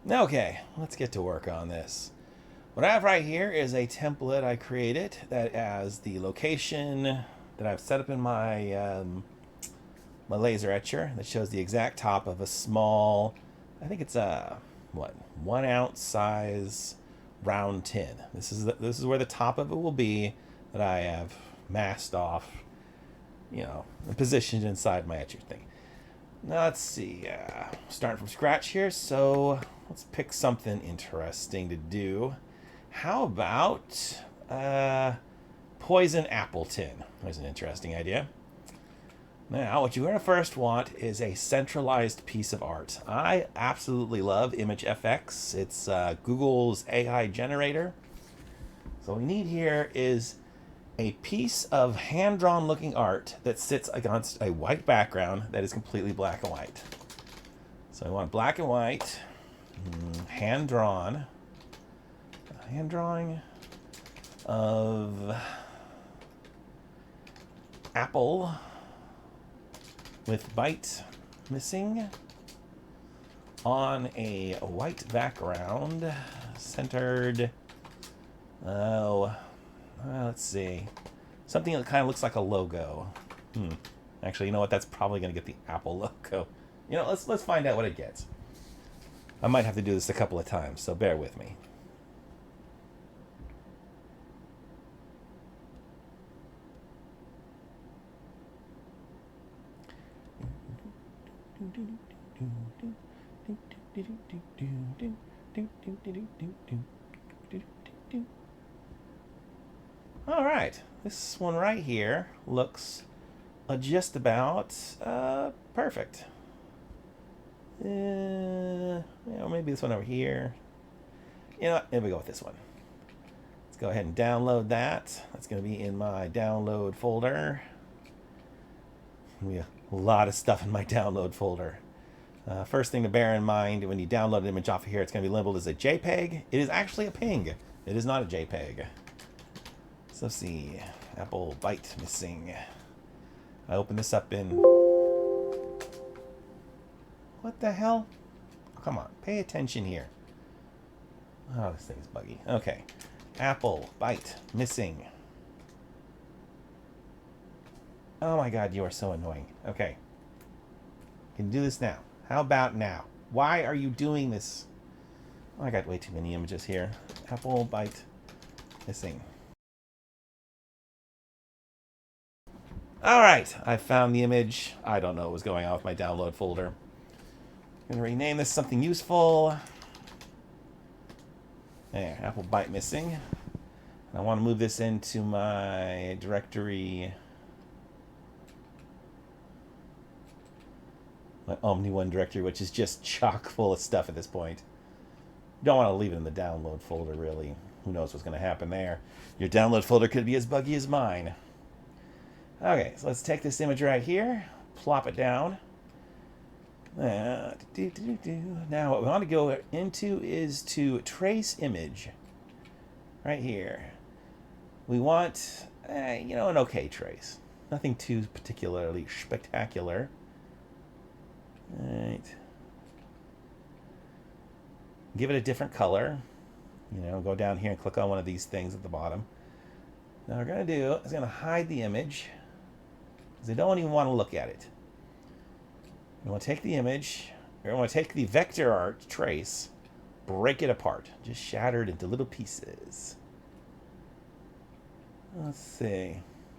Okay, let's get to work on this. What I have right here is a template I created that has the location that I've set up in my laser etcher that shows the exact top of a small, I think it's a, what, 1 ounce size round tin. This is where the top of it will be that I have masked off, and positioned inside my etcher thing. Now let's see, starting from scratch here, so let's pick something interesting to do. How about poison apple tin? There's an interesting idea. Now, what you're going to first want is a centralized piece of art. I absolutely love ImageFX. It's Google's AI generator. So what we need here is a piece of hand-drawn looking art that sits against a white background that is completely black and white. So I want black and white, hand-drawn, hand drawing of apple with bite missing on a white background, centered. Let's see, something that kind of looks like a logo. Actually, you know what? That's probably going to get the Apple logo. Let's find out what it gets. I might have to do this a couple of times, so bear with me. All right, this one right here looks just about perfect. Maybe this one over here. Here we go with this one. Let's go ahead and download that. That's going to be in my download folder. We have a lot of stuff in my download folder. First thing to bear in mind, when you download an image off of here, it's going to be labeled as a JPEG. It is actually a PNG. It is not a JPEG. So let's see. Apple bite missing. I open this up in... What the hell? Oh, come on. Pay attention here. Oh, this thing's buggy. Okay. Apple bite missing. Oh my god, you are so annoying. Okay. Can do this now. How about now? Why are you doing this? Oh, I got way too many images here. Apple bite missing. Alright, I found the image. I don't know what was going on with my download folder. I'm going to rename this something useful. There, Apple bite missing. I want to move this into my directory... my Omni1 directory, which is just chock full of stuff at this point. You don't want to leave it in the download folder, really. Who knows what's going to happen there. Your download folder could be as buggy as mine. Okay, so let's take this image right here, plop it down. Now, what we want to go into is to trace image. Right here. We want, an okay trace. Nothing too particularly spectacular. Right. Give it a different color. Go down here and click on one of these things at the bottom. Now what we're going to do is going to hide the image because I don't even want to look at it. We want to take the image, or we want to take the vector art trace, break it apart, just shatter it into little pieces. Let's see.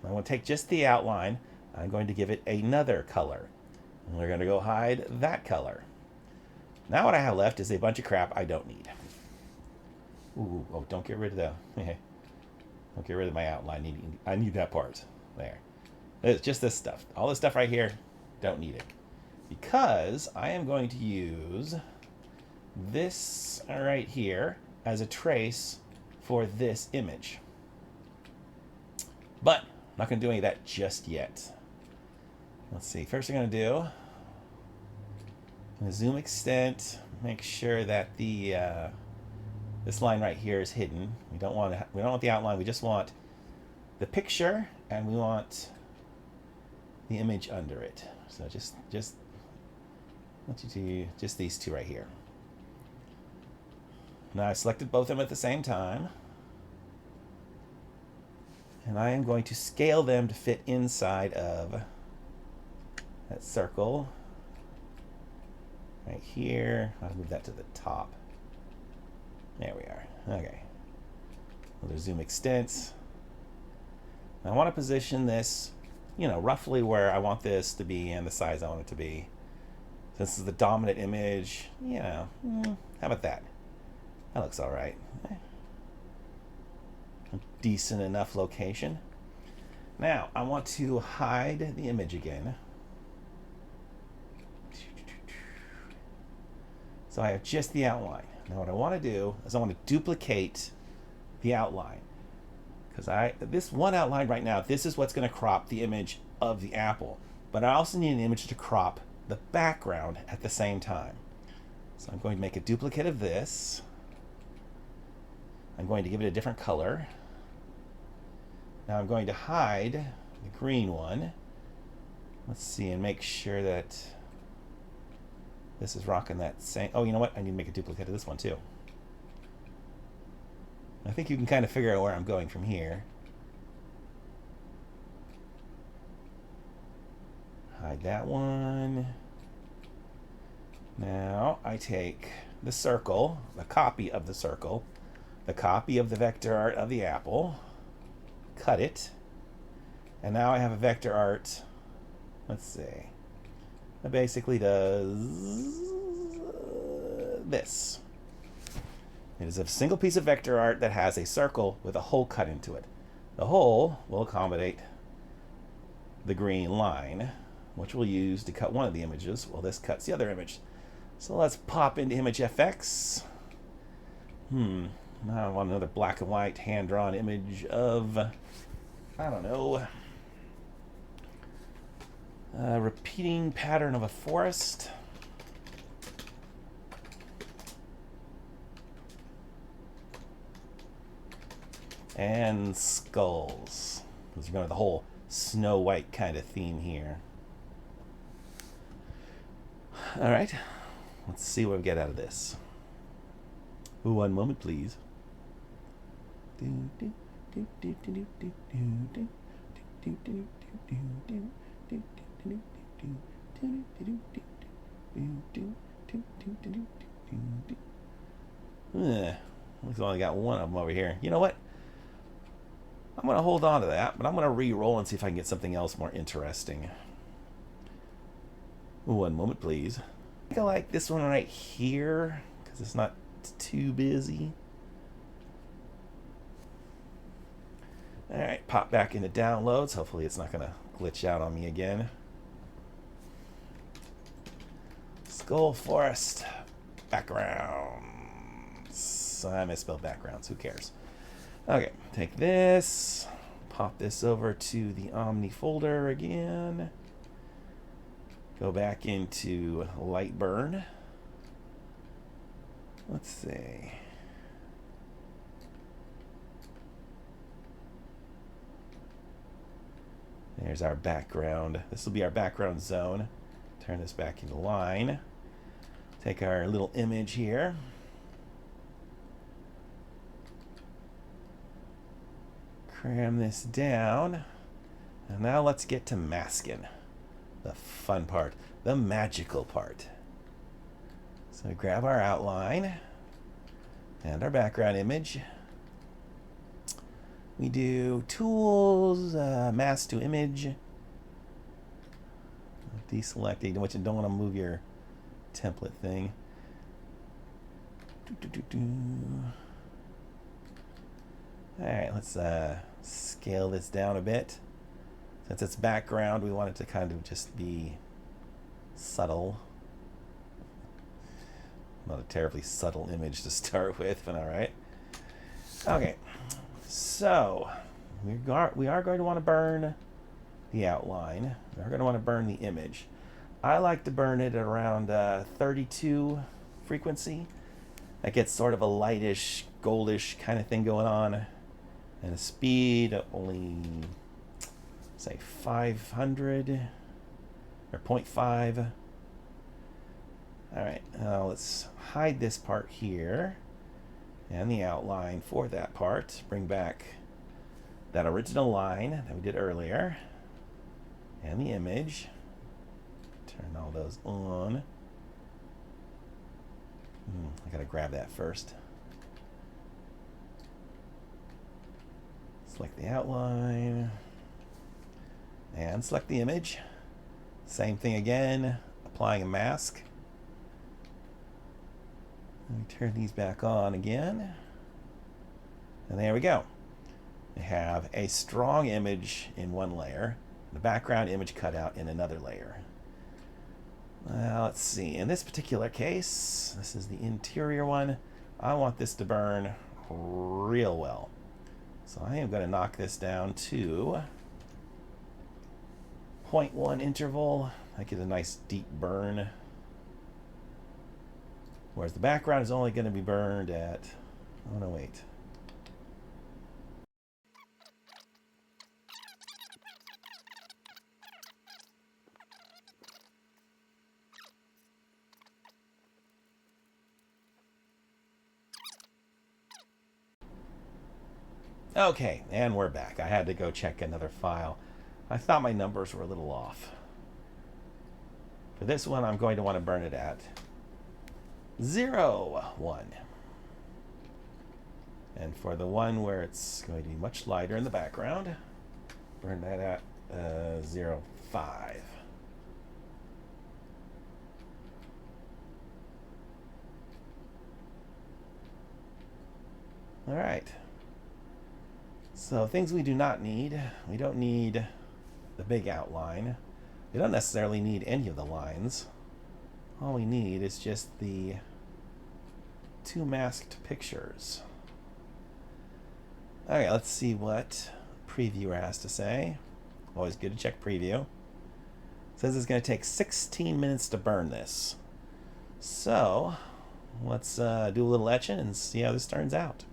I want to take just the outline. I'm going to give it another color. And we're going to go hide that color. Now what I have left is a bunch of crap I don't need. Ooh, oh, don't get rid of the... don't get rid of my outline. I need that part. There. It's just this stuff. All this stuff right here, don't need it. Because I am going to use this right here as a trace for this image. But I'm not going to do any of that just yet. Let's see. First, I'm going to do zoom extent. Make sure that the this line right here is hidden. We don't want the outline. We just want the picture, and we want the image under it. So just want you to just these two right here. Now I selected both of them at the same time. And I am going to scale them to fit inside of that circle. Right here. I'll move that to the top. There we are. Okay. Another zoom extents. I want to position this, roughly where I want this to be and the size I want it to be. This is the dominant image. How about that? That looks all right. A decent enough location. Now, I want to hide the image again. So I have just the outline. Now what I want to do is I want to duplicate the outline. Because this one outline right now, this is what's going to crop the image of the apple. But I also need an image to crop the background at the same time. So I'm going to make a duplicate of this. I'm going to give it a different color. Now I'm going to hide the green one. Let's see, and make sure that this is rocking that same... Oh, you know what? I need to make a duplicate of this one too. I think you can kind of figure out where I'm going from here. Hide that one. Now I take the circle, the copy of the circle, the copy of the vector art of the apple, cut it, and now I have a vector art. Let's see. It basically does this. It is a single piece of vector art that has a circle with a hole cut into it. The hole will accommodate the green line, which we'll use to cut one of the images, while this cuts the other image. So let's pop into Image FX. Now I want another black and white hand-drawn image of, I don't know, a repeating pattern of a forest. And skulls. Because we're going with the whole Snow White kind of theme here. Alright, let's see what we get out of this. Ooh, one moment, please. Looks like I only got one of them over here. You know what? I'm going to hold on to that, but I'm going to re-roll and see if I can get something else more interesting. One moment, please. I think I like this one right here, because it's not too busy. Alright, pop back into downloads. Hopefully it's not going to glitch out on me again. Skull Forest. Backgrounds. I misspelled backgrounds. Who cares? Okay, take this. Pop this over to the Omni folder again. Go back into Lightburn. Let's see. There's our background. This will be our background zone. Turn this back into line. Take our little image here. Cram this down. And now let's get to masking. The fun part. The magical part. So we grab our outline and our background image. We do tools, mask to image. Deselecting, which you don't want to move your template thing. Alright, let's scale this down a bit. Since it's background, we want it to kind of just be subtle. Not a terribly subtle image to start with, but alright. Okay, so we are going to want to burn the outline. We are going to want to burn the image. I like to burn it at around 32 frequency. That gets sort of a lightish, goldish kind of thing going on. And a speed of only, say, 500 or 0.5. Alright, now let's hide this part here. and the outline for that part. Bring back that original line that we did earlier and the image. Turn all those on. I gotta grab that first. Select the outline and select the image. Same thing again, applying a mask. Let me turn these back on again. And there we go. We have a strong image in one layer, the background image cutout in another layer. Well, let's see. In this particular case, this is the interior one. I want this to burn real well. So I am going to knock this down to 0.1 interval. That gives a nice deep burn. Whereas the background is only going to be burned at, oh no, wait. Okay, and we're back. I had to go check another file. I thought my numbers were a little off. For this one, I'm going to want to burn it at 0.1. And for the one where it's going to be much lighter in the background, burn that at 0.5. All right. So things we do not need. We don't need the big outline. We don't necessarily need any of the lines. All we need is just the two masked pictures. Okay, let's see what Previewer has to say. Always good to check Preview. It says it's going to take 16 minutes to burn this. So let's do a little etching and see how this turns out.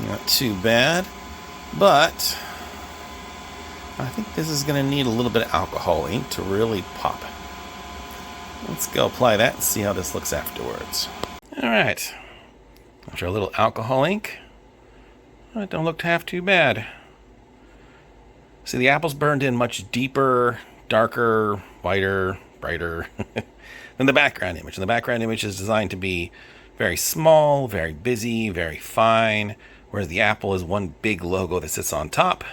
Not too bad, but I think this is going to need a little bit of alcohol ink to really pop. Let's go apply that and see how this looks afterwards. Alright, after a little alcohol ink, it don't look half too bad. See, the apple's burned in much deeper, darker, whiter, brighter than the background image. And the background image is designed to be very small, very busy, very fine, whereas the apple is one big logo that sits on top.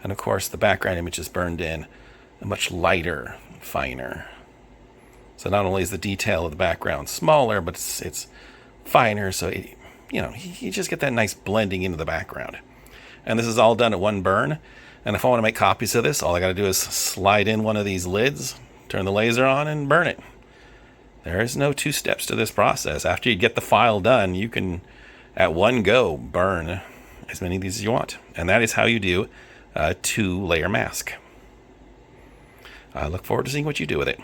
And of course, the background image is burned in much lighter, finer. So not only is the detail of the background smaller, but it's finer, so you just get that nice blending into the background. And this is all done at one burn. And if I want to make copies of this, all I got to do is slide in one of these lids, turn the laser on, and burn it. There is no two steps to this process. After you get the file done, you can, at one go, burn as many of these as you want. And that is how you do a 2-layer mask. I look forward to seeing what you do with it.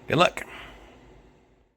Good luck.